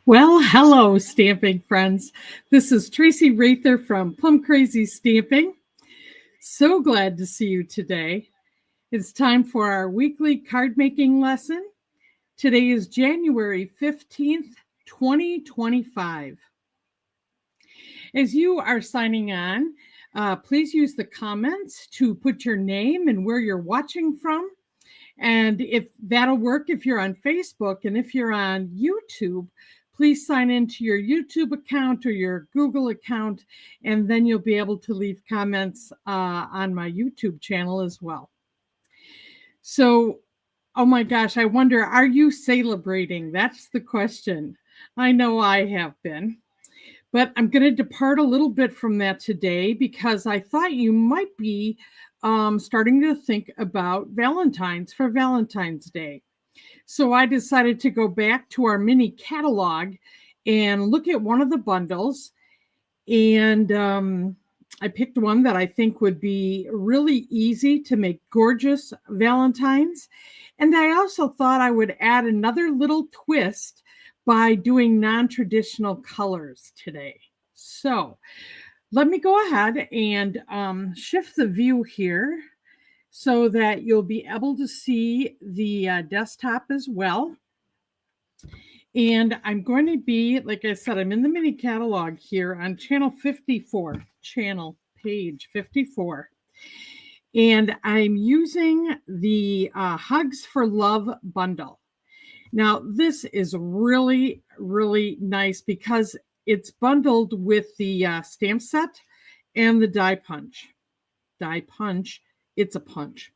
Well, hello, stamping friends. This is Traci Raether from Plum Crazy Stamping. So glad to see you today. It's time for our weekly card making lesson. Today is January 15th, 2025. As you are signing on, please use the comments to put your name and where you're watching from. And if that'll work if you're on Facebook, and if you're on YouTube, please sign into your YouTube account or your Google account, and then you'll be able to leave comments on my YouTube channel as well. So, oh my gosh, I wonder, are you celebrating? That's the question. I know I have been. But I'm going to depart a little bit from that today because I thought you might be starting to think about Valentine's for Valentine's Day. So I decided to go back to our mini catalog and look at one of the bundles. And I picked one that I think would be really easy to make gorgeous Valentines. And I also thought I would add another little twist by doing non-traditional colors today. So let me go ahead and shift the view here so that you'll be able to see the desktop as well. And I'm going to be, like I said, I'm in the mini catalog here on channel 54, page 54. And I'm using the Hugs for Love bundle. Now, this is really, really nice because it's bundled with the stamp set and the die punch. It's a punch.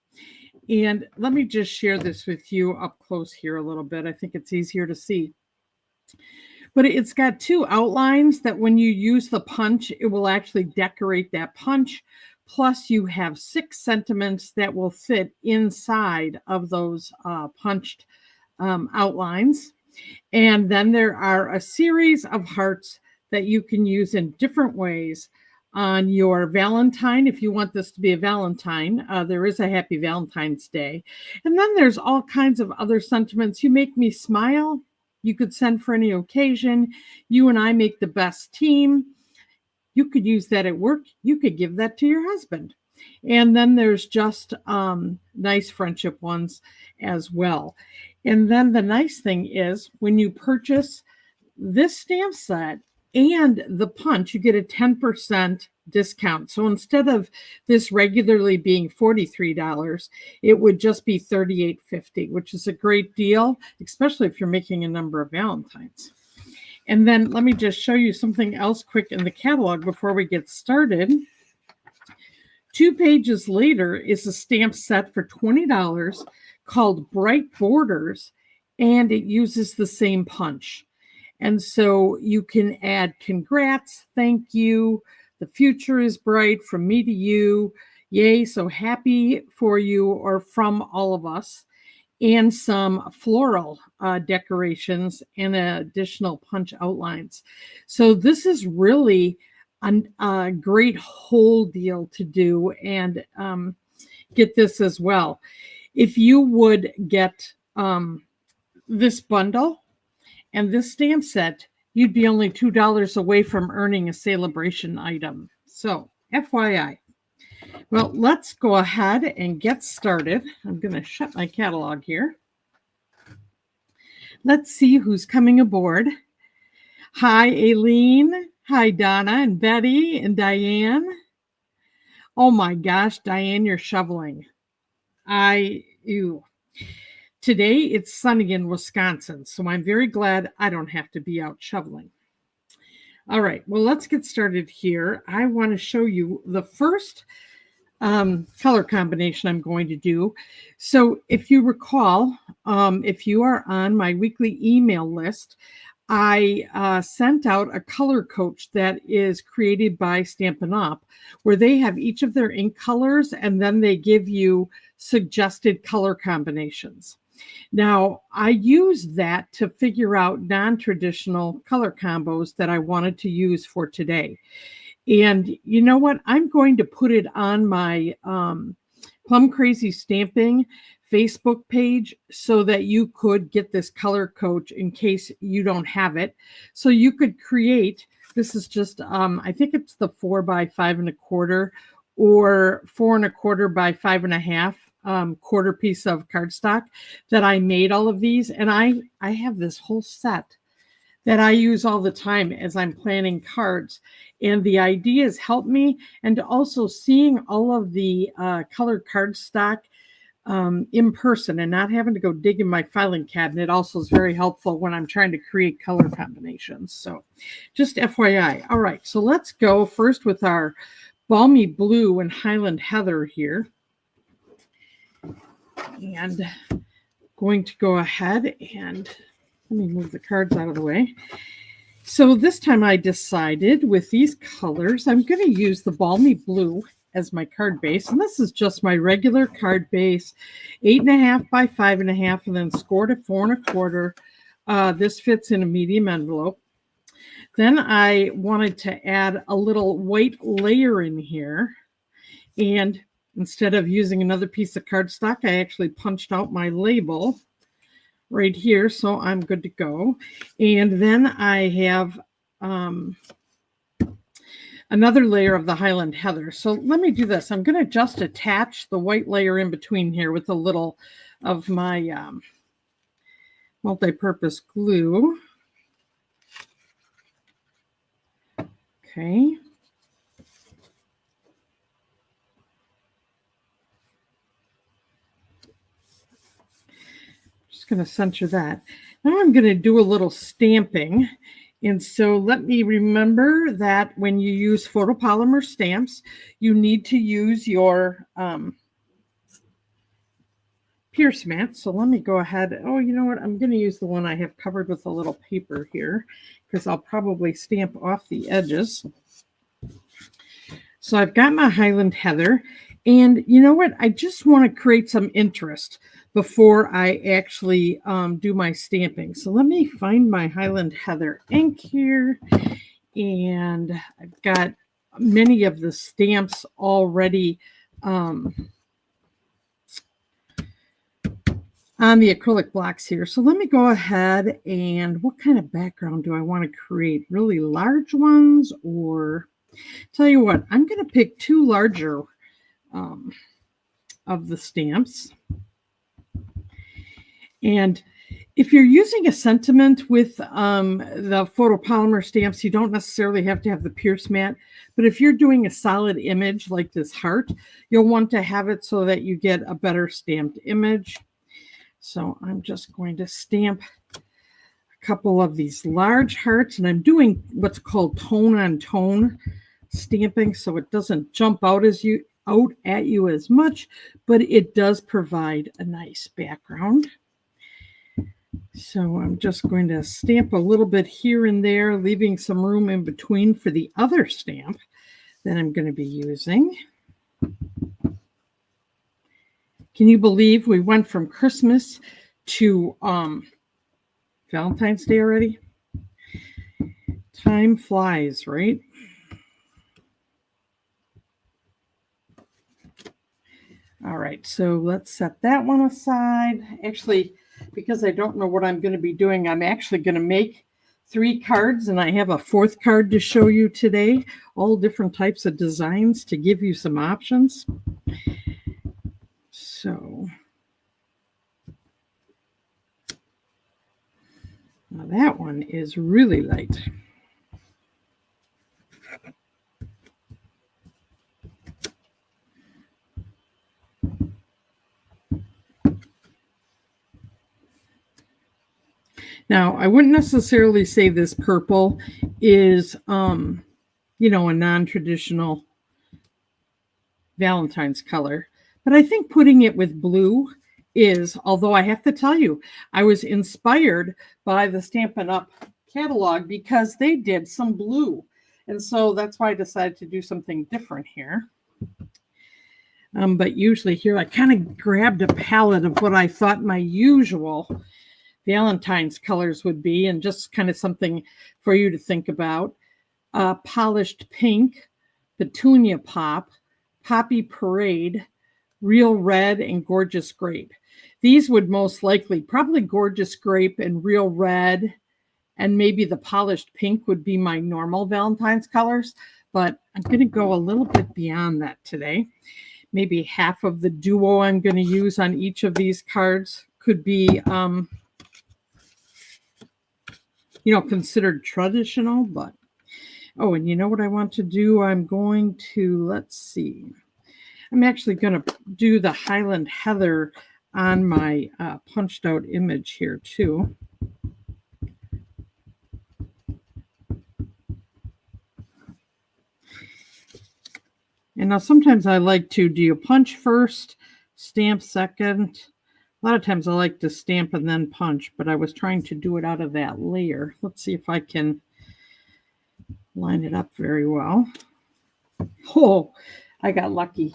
And let me just share this with you up close here a little bit. I think it's easier to see. But it's got two outlines that when you use the punch, it will actually decorate that punch. Plus, you have 6 sentiments that will fit inside of those punched outlines. And then there are a series of hearts that you can use in different ways on your Valentine. If you want this to be a Valentine, there is a Happy Valentine's Day. And then there's all kinds of other sentiments. You make me smile. You could send for any occasion. You and I make the best team. You could use that at work. You could give that to your husband. And then there's just nice friendship ones as well. And then the nice thing is when you purchase this stamp set and the punch, you get a 10% discount. So instead of this regularly being $43, it would just be $38.50, which is a great deal, especially if you're making a number of Valentines. And then let me just show you something else quick in the catalog before we get started. 2 pages later is a stamp set for $20 called Bright Borders, and it uses the same punch. And so you can add congrats, thank you, the future is bright, from me to you, yay, so happy for you, or from all of us, and some floral decorations and additional punch outlines. So this is really a great whole deal to do and get this as well. If you would get this bundle and this stamp set, you'd be only $2 away from earning a celebration item. So, FYI. Well, let's go ahead and get started. I'm going to shut my catalog here. Let's see who's coming aboard. Hi, Aileen. Hi, Donna and Betty and Diane. Oh my gosh, Diane, you're shoveling. Today it's sunny in Wisconsin, so I'm very glad I don't have to be out shoveling. All right, well, let's get started here. I want to show you the first color combination I'm going to do. So if you recall, if you are on my weekly email list, I sent out a color coach that is created by Stampin' Up, where they have each of their ink colors and then they give you suggested color combinations. Now, I used that to figure out non-traditional color combos that I wanted to use for today. And you know what? I'm going to put it on my Plum Crazy Stamping Facebook page so that you could get this color coach in case you don't have it. So you could create, this is just, I think it's the 4 by 5.25 or 4.25 by 5.5 quarter piece of cardstock that I made all of these. And I have this whole set that I use all the time as I'm planning cards. And the ideas help me. And also seeing all of the colored cardstock in person and not having to go dig in my filing cabinet also is very helpful when I'm trying to create color combinations. So just FYI. All right, so let's go first with our Balmy Blue and Highland Heather here. And going to go ahead and let me move the cards out of the way. So this time I decided with these colors, I'm going to use the Balmy Blue as my card base. And this is just my regular card base, 8.5 by 5.5, and then scored at 4.25. This fits in a medium envelope. Then I wanted to add a little white layer in here. And instead of using another piece of cardstock, I actually punched out my label right here, so I'm good to go. And then I have another layer of the Highland Heather. So let me do this. I'm going to just attach the white layer in between here with a little of my multi-purpose glue. Okay. Just going to center that. Now I'm going to do a little stamping. And so let me remember that when you use photopolymer stamps, you need to use your pierce mat. So let me go ahead. Oh, you know what? I'm going to use the one I have covered with a little paper here because I'll probably stamp off the edges. So I've got my Highland Heather. And you know what? I just want to create some interest before I actually do my stamping. So let me find my Highland Heather ink here. And I've got many of the stamps already on the acrylic blocks here. So let me go ahead and what kind of background do I want to create? Really large ones, or tell you what, I'm going to pick 2 larger of the stamps. And if you're using a sentiment with the photopolymer stamps, you don't necessarily have to have the pierce mat. But if you're doing a solid image like this heart, you'll want to have it so that you get a better stamped image. So I'm just going to stamp a couple of these large hearts. And I'm doing what's called tone on tone stamping, so it doesn't jump out at you as much, but it does provide a nice background. So I'm just going to stamp a little bit here and there, leaving some room in between for the other stamp that I'm going to be using. Can you believe we went from Christmas to Valentine's Day already? Time flies, right? All right, so let's set that one aside. Actually, because I don't know what I'm going to be doing, I'm actually going to make 3 cards, and I have a 4th card to show you today. All different types of designs to give you some options. So now that one is really light. Now, I wouldn't necessarily say this purple is, a non-traditional Valentine's color, but I think putting it with blue is, although I have to tell you, I was inspired by the Stampin' Up! Catalog because they did some blue. And so that's why I decided to do something different here. But usually here I kind of grabbed a palette of what I thought my usual Valentine's colors would be, and just kind of something for you to think about. Polished Pink, Petunia Pop, Poppy Parade, Real Red, and Gorgeous Grape. These would most likely, probably gorgeous grape and real red, and maybe the polished pink would be my normal Valentine's colors. But I'm going to go a little bit beyond that today. Maybe half of the duo I'm going to use on each of these cards could be, considered traditional. But, and you know what I want to do? I'm going to, let's see. I'm actually going to do the Highland Heather on my punched out image here too. And now sometimes I like to, do you punch first, stamp second? A lot of times I like to stamp and then punch, but I was trying to do it out of that layer. Let's see if I can line it up very well. Oh, I got lucky.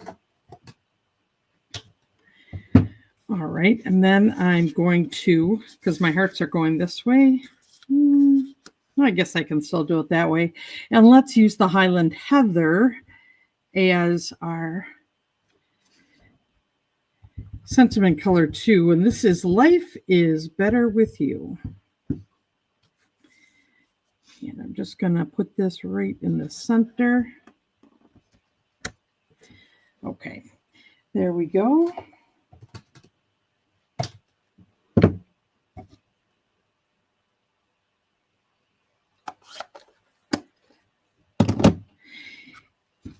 All right, and then I'm going to, because my hearts are going this way, I guess I can still do it that way. And let's use the Highland Heather as our sentiment color too. And this is Life is Better with You. And I'm just going to put this right in the center. Okay, there we go.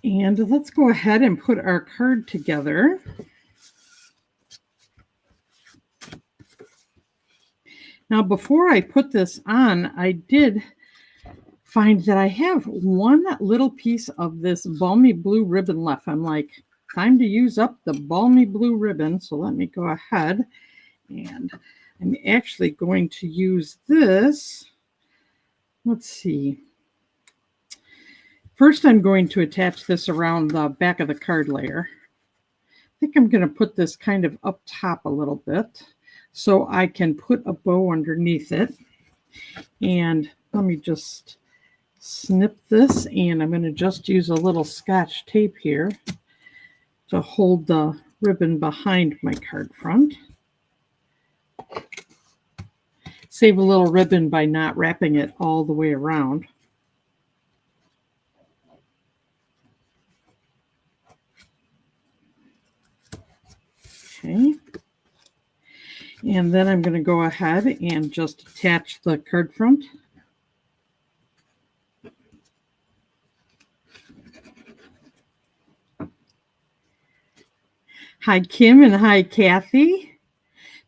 And let's go ahead and put our card together. Now, before I put this on, I did find that I have one little piece of this balmy blue ribbon left. I'm like, time to use up the balmy blue ribbon. So let me go ahead, and I'm actually going to use this. Let's see. First, I'm going to attach this around the back of the card layer. I think I'm going to put this kind of up top a little bit so I can put a bow underneath it. And let me just snip this, and I'm going to just use a little Scotch tape here to hold the ribbon behind my card front. Save a little ribbon by not wrapping it all the way around. Okay. And then I'm going to go ahead and just attach the card front. Hi, Kim, and hi, Kathy,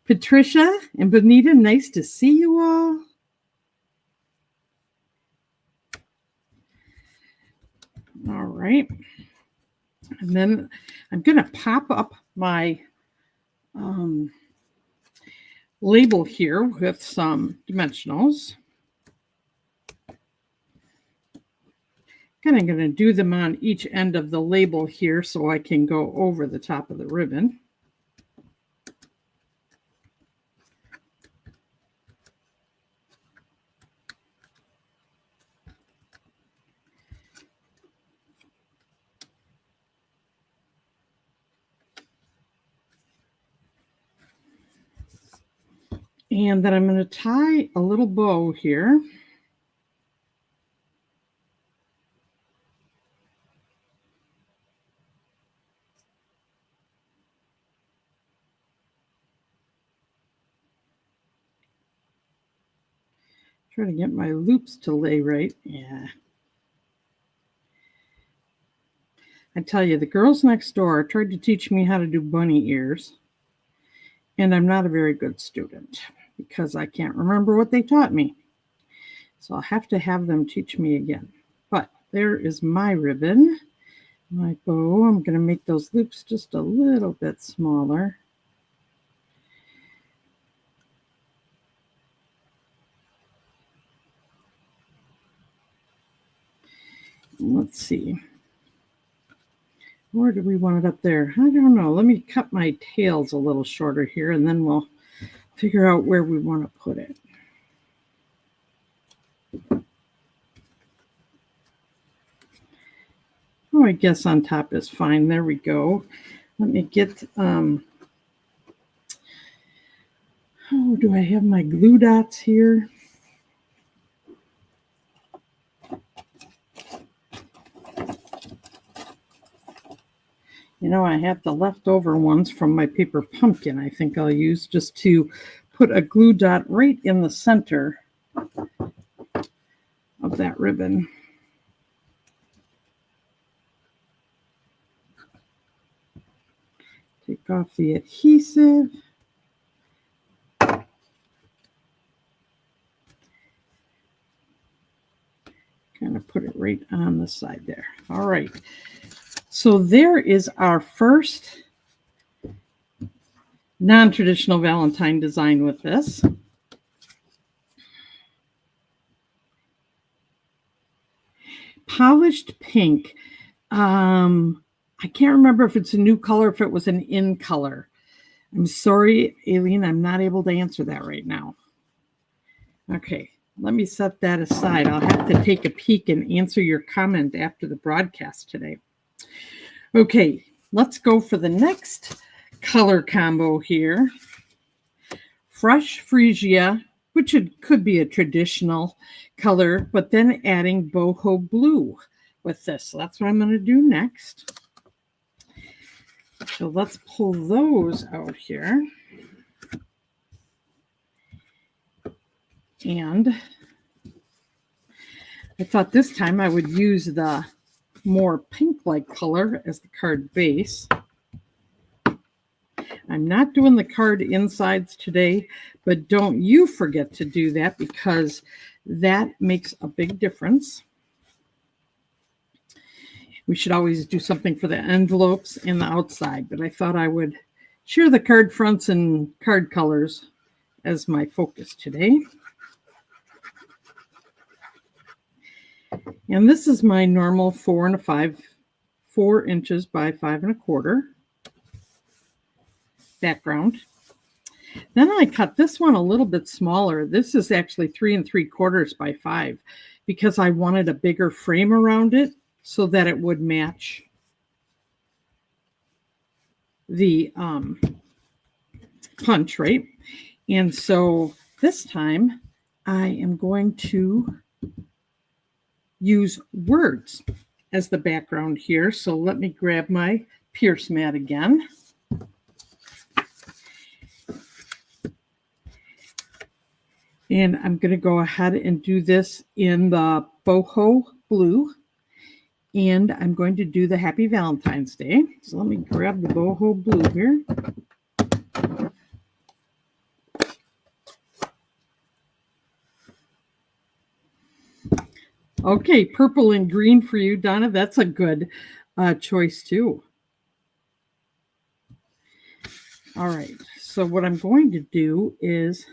Patricia, and Bonita. Nice to see you all. All right. And then I'm going to pop up my label here with some dimensionals. And I'm going to do them on each end of the label here so I can go over the top of the ribbon. And then I'm going to tie a little bow here. Try to get my loops to lay right. Yeah. I tell you, the girls next door tried to teach me how to do bunny ears. And I'm not a very good student because I can't remember what they taught me. So I'll have to have them teach me again. But there is my ribbon, my bow. I'm going to make those loops just a little bit smaller. Let's see. Where do we want it up there? I don't know. Let me cut my tails a little shorter here, and then we'll figure out where we want to put it. Oh, I guess on top is fine. There we go. Let me get Oh, do I have my glue dots here? You know, I have the leftover ones from my paper pumpkin I think I'll use just to put a glue dot right in the center of that ribbon. Take off the adhesive. Kind of put it right on the side there. All right. So there is our first non-traditional Valentine design with this. Polished pink. I can't remember if it's a new color, if it was an in color. I'm sorry, Aileen, I'm not able to answer that right now. Okay, let me set that aside. I'll have to take a peek and answer your comment after the broadcast today. Okay, let's go for the next color combo here. Fresh Freesia, which could be a traditional color, but then adding boho blue with this. So that's what I'm going to do next. So let's pull those out here. And I thought this time I would use the more pink-like color as the card base. I'm not doing the card insides today, but don't you forget to do that because that makes a big difference. We should always do something for the envelopes and the outside, but I thought I would share the card fronts and card colors as my focus today. And this is my normal 4 inches by 5 1/4 background. Then I cut this one a little bit smaller. This is actually 3 3/4 by 5 because I wanted a bigger frame around it so that it would match the punch, right? And so this time I am going to use words as the background here. So let me grab my Pierce mat again. And I'm going to go ahead and do this in the boho blue. And I'm going to do the Happy Valentine's Day. So let me grab the boho blue here. Okay, purple and green for you, Donna. That's a good choice too. All right, so what I'm going to do is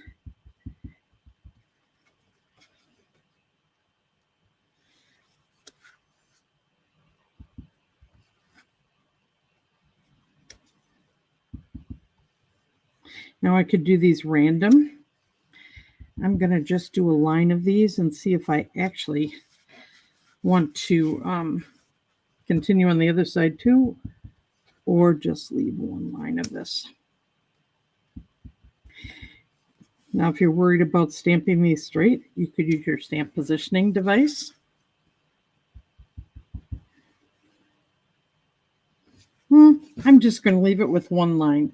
now I could do these random. I'm going to just do a line of these and see if I actually want to continue on the other side too, or just leave one line of this. Now, if you're worried about stamping these straight, you could use your stamp positioning device. I'm just going to leave it with one line.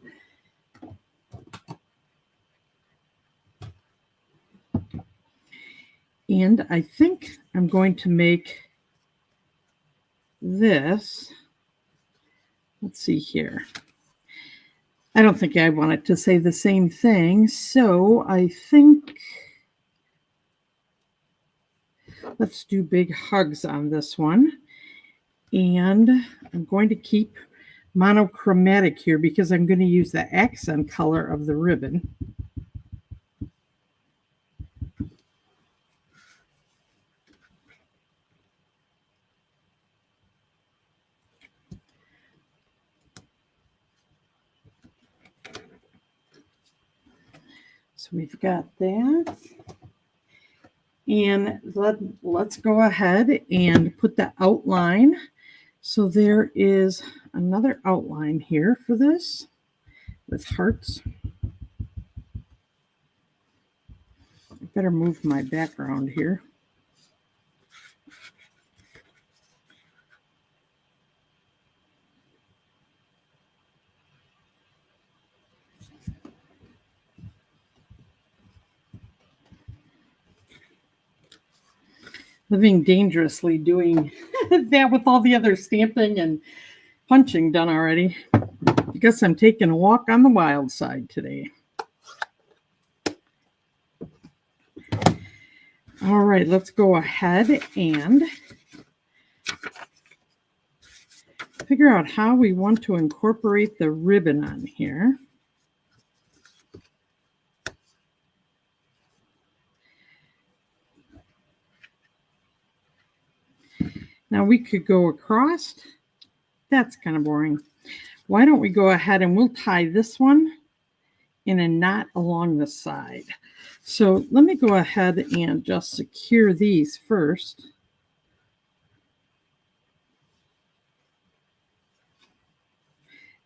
And I think I'm going to make this, let's see here. I don't think I want it to say the same thing, so I think let's do big hugs on this one. And I'm going to keep monochromatic here because I'm going to use the accent color of the ribbon. So we've got that. And let's go ahead and put the outline. So there is another outline here for this with hearts. Better move my background here. Living dangerously, doing that with all the other stamping and punching done already. I guess I'm taking a walk on the wild side today. All right, let's go ahead and figure out how we want to incorporate the ribbon on here. Now we could go across. That's kind of boring. Why don't we go ahead and we'll tie this one in a knot along the side. So let me go ahead and just secure these first.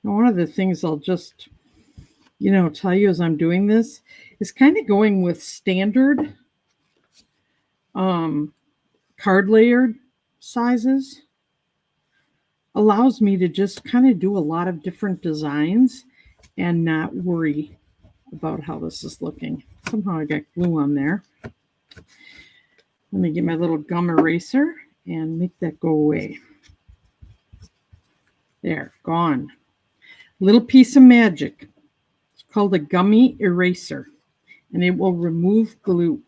Now, one of the things I'll just, tell you as I'm doing this is kind of going with standard card layered sizes allows me to just kind of do a lot of different designs and not worry about how this is looking. Somehow I got glue on there. Let me get my little gum eraser and make that go away. There, gone. Little piece of magic. It's called a gummy eraser, and it will remove glue.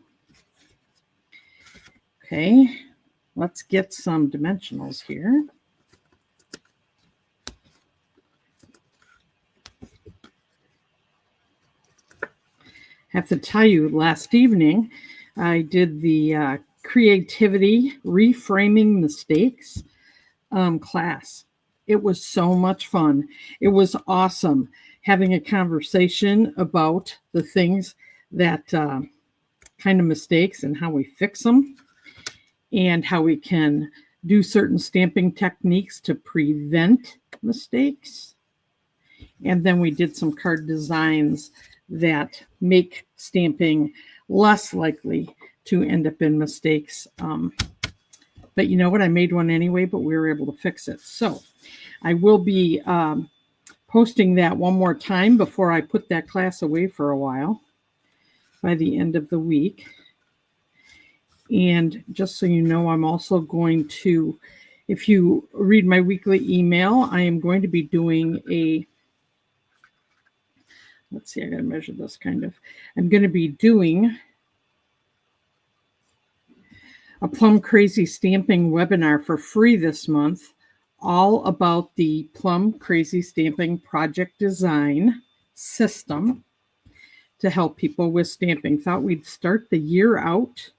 Okay, let's get some dimensionals here. I have to tell you, last evening, I did the creativity reframing mistakes class. It was so much fun. It was awesome having a conversation about the things that kind of mistakes and how we fix them and how we can do certain stamping techniques to prevent mistakes. And then we did some card designs that make stamping less likely to end up in mistakes. But you know what? I made one anyway, but we were able to fix it. So I will be posting that one more time before I put that class away for a while by the end of the week. And just so you know, I'm also going to, if you read my weekly email, I am going to be doing a, let's see, I got to measure this kind of. I'm going to be doing a Plum Crazy Stamping webinar for free this month, all about the Plum Crazy Stamping project design system to help people with stamping. Thought we'd start the year out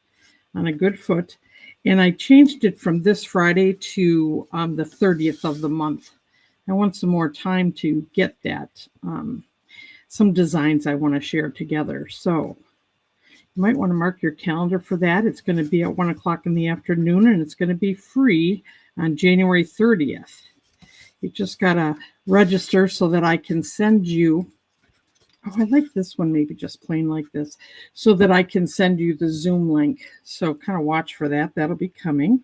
on a good foot. And I changed it from this Friday to the 30th of the month. I want some more time to get that. Some designs I want to share together. So you might want to mark your calendar for that. It's going to be at 1 o'clock in the afternoon, and it's going to be free on January 30th. You just got to register so that I can send you, oh, I like this one, maybe just plain like this, so that I can send you the Zoom link. So kind of watch for that. That'll be coming.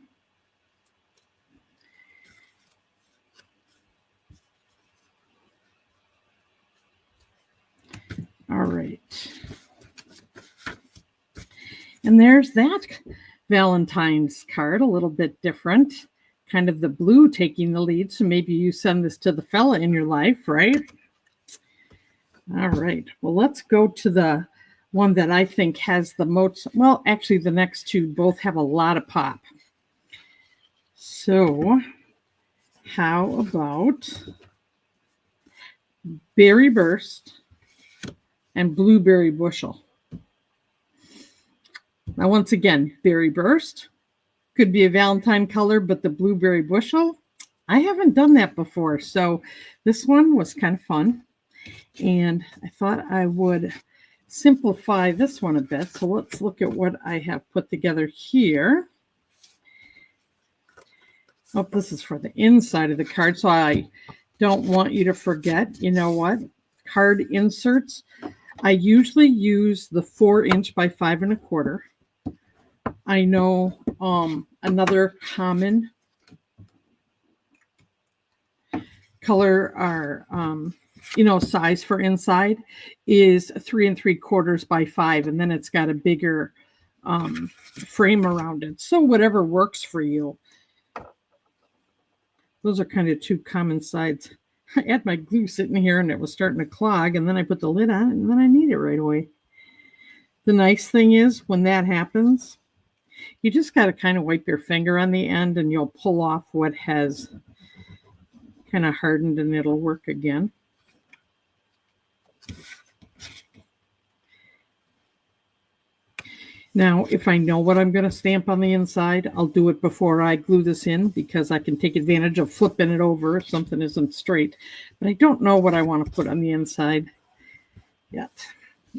All right. And there's that Valentine's card, a little bit different. Kind of the blue taking the lead. So maybe you send this to the fella in your life, right? All right. Well, let's go to the one that I think has the most, well, actually the next two both have a lot of pop. So how about Berry Burst and Blueberry Bushel? Now, once again, Berry Burst could be a Valentine color, but the Blueberry Bushel, I haven't done that before. So this one was kind of fun. And I thought I would simplify this one a bit. So let's look at what I have put together here. Oh, this is for the inside of the card. So I don't want you to forget, you know what? Card inserts I usually use the 4" by 5 1/4. I know another common color or size for inside is 3 3/4 by 5, and then it's got a bigger frame around it. So whatever works for you. Those are kind of two common sides. I had my glue sitting here and it was starting to clog, and then I put the lid on it and then I need it right away. The nice thing is when that happens, you just got to kind of wipe your finger on the end and you'll pull off what has kind of hardened and it'll work again. Now, if I know what I'm going to stamp on the inside, I'll do it before I glue this in because I can take advantage of flipping it over if something isn't straight. But I don't know what I want to put on the inside yet.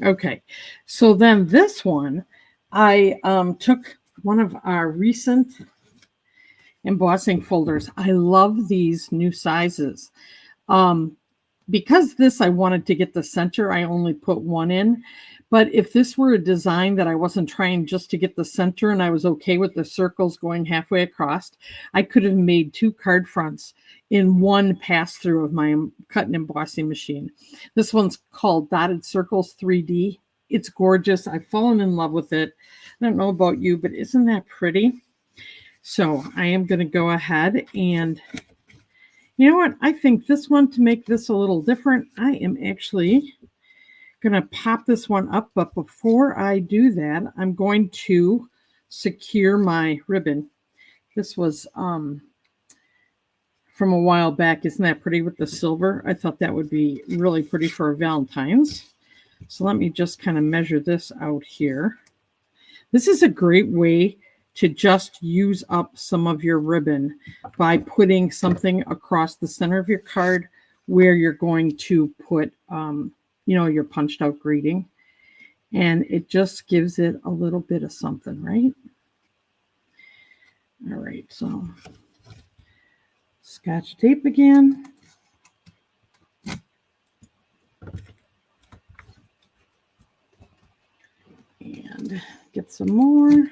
Okay, so then this one, I took one of our recent embossing folders. I love these new sizes. Because this, I wanted to get the center, I only put one in. But if this were a design that I wasn't trying just to get the center and I was okay with the circles going halfway across, I could have made 2 card fronts in one pass through of my cut and embossing machine. This one's called Dotted Circles 3D. It's gorgeous. I've fallen in love with it. I don't know about you, but isn't that pretty? So I am going to go ahead and, you know what? I think this one, to make this a little different, I am actually going to pop this one up. But before I do that, I'm going to secure my ribbon. This was from a while back. Isn't that pretty with the silver? I thought that would be really pretty for Valentine's. So let me just kind of measure this out here. This is a great way to just use up some of your ribbon by putting something across the center of your card where you're going to put, your punched out greeting. And it just gives it a little bit of something, right? All right, so Scotch tape again. And get some more.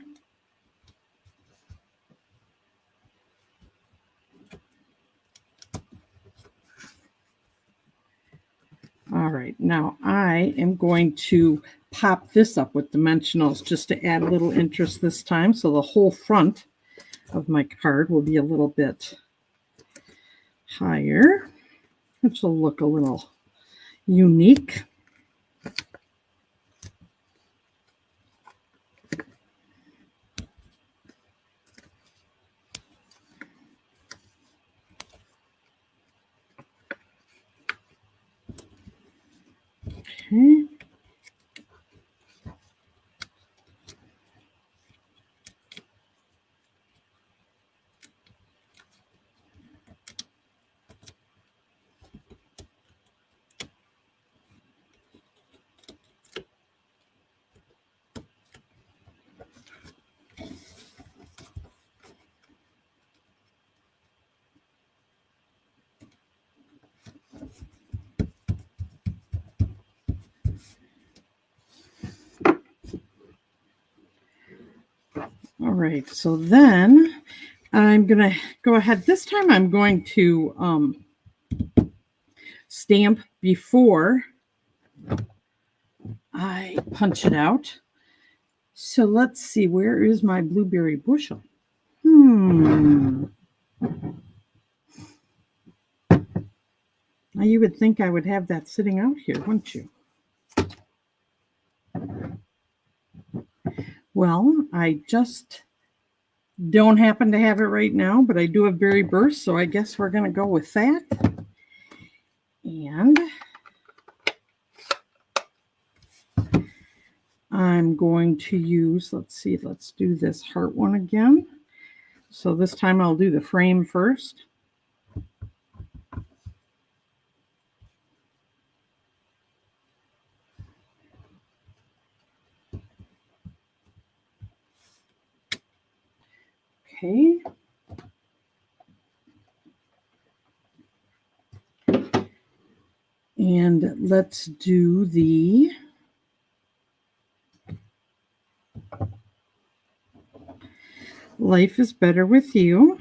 All right, now I am going to pop this up with dimensionals just to add a little interest this time. So the whole front of my card will be a little bit higher, which will look a little unique. Okay. All right, so then I'm going to go ahead. This time I'm going to stamp before I punch it out. So let's see, where is my blueberry bushel? Now you would think I would have that sitting out here, wouldn't you? Well, I just don't happen to have it right now, but I do have berry burst, so I guess we're going to go with that. And I'm going to use, let's do this heart one again. So this time I'll do the frame first. Okay. And let's do the Life is better with you.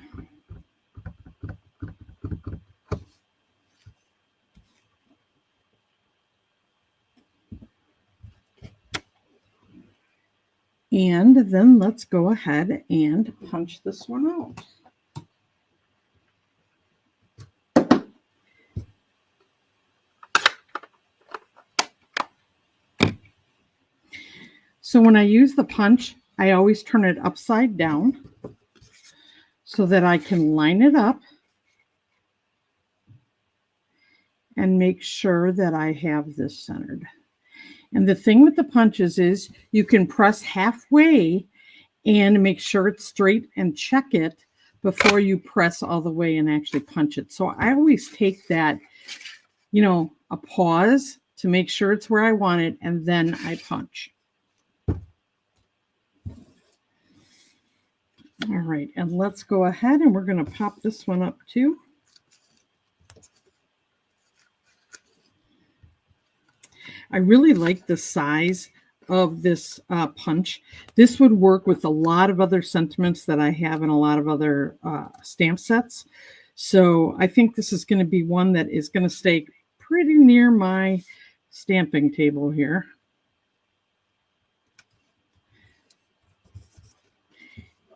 And then let's go ahead and punch this one out. So when I use the punch, I always turn it upside down so that I can line it up and make sure that I have this centered. And the thing with the punches is you can press halfway and make sure it's straight and check it before you press all the way and actually punch it. So I always take that, a pause to make sure it's where I want it, and then I punch. All right, and let's go ahead and we're going to pop this one up too. I really like the size of this punch. This would work with a lot of other sentiments that I have in a lot of other stamp sets. So I think this is going to be one that is going to stay pretty near my stamping table here.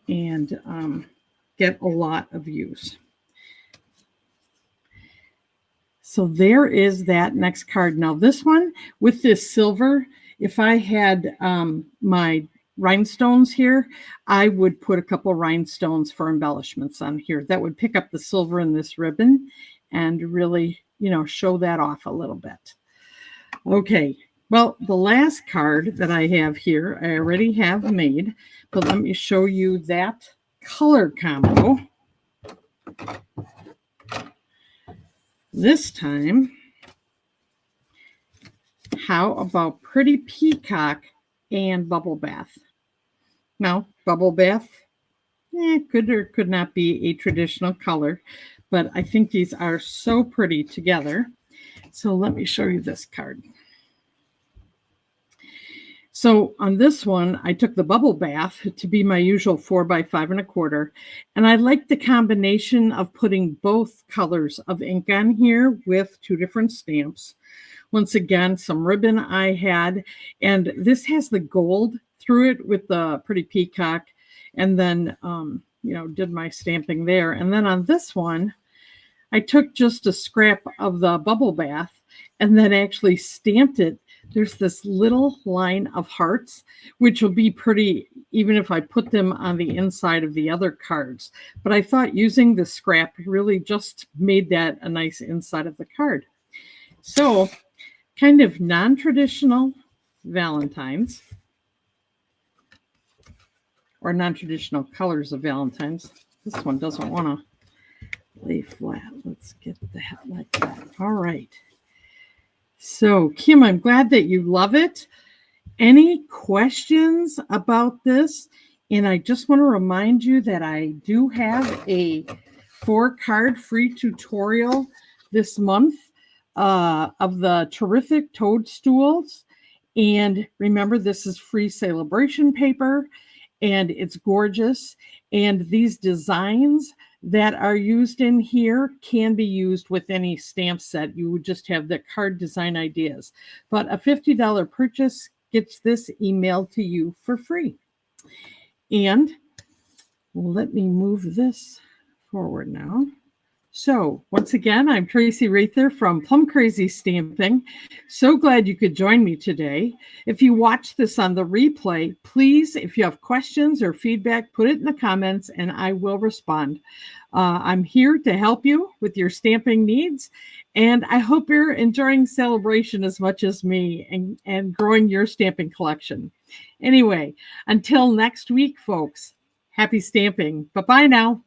And get a lot of use. So there is that next card. Now this one with this silver, if I had my rhinestones here, I would put a couple rhinestones for embellishments on here. That would pick up the silver in this ribbon and really, show that off a little bit. Okay, well, the last card that I have here, I already have made, but let me show you that color combo. This time, how about Pretty Peacock and Bubble Bath? Now, Bubble Bath, could or could not be a traditional color, but I think these are so pretty together. So let me show you this card. So on this one, I took the Bubble Bath to be my usual 4x5 1/4. And I like the combination of putting both colors of ink on here with two different stamps. Once again, some ribbon I had, and this has the gold through it with the Pretty Peacock, and then, did my stamping there. And then on this one, I took just a scrap of the Bubble Bath and then actually stamped it. There's this little line of hearts, which will be pretty even if I put them on the inside of the other cards. But I thought using the scrap really just made that a nice inside of the card. So kind of non-traditional Valentines, or non-traditional colors of Valentines. This one doesn't want to lay flat. Let's get that like that. All right. So, Kim, I'm glad that you love it. Any questions about this? And I just want to remind you that I do have a 4-card free tutorial this month of the terrific toadstools. And remember, this is free celebration paper, and it's gorgeous. And these designs that are used in here can be used with any stamp set. You would just have the card design ideas. But a $50 purchase gets this emailed to you for free. And let me move this forward now. So once again, I'm Traci Raether from Plum Crazy Stamping. So glad you could join me today. If you watch this on the replay, please, if you have questions or feedback, put it in the comments and I will respond. I'm here to help you with your stamping needs, and I hope you're enjoying celebration as much as me and growing your stamping collection. Anyway, until next week, folks, happy stamping. Bye-bye now.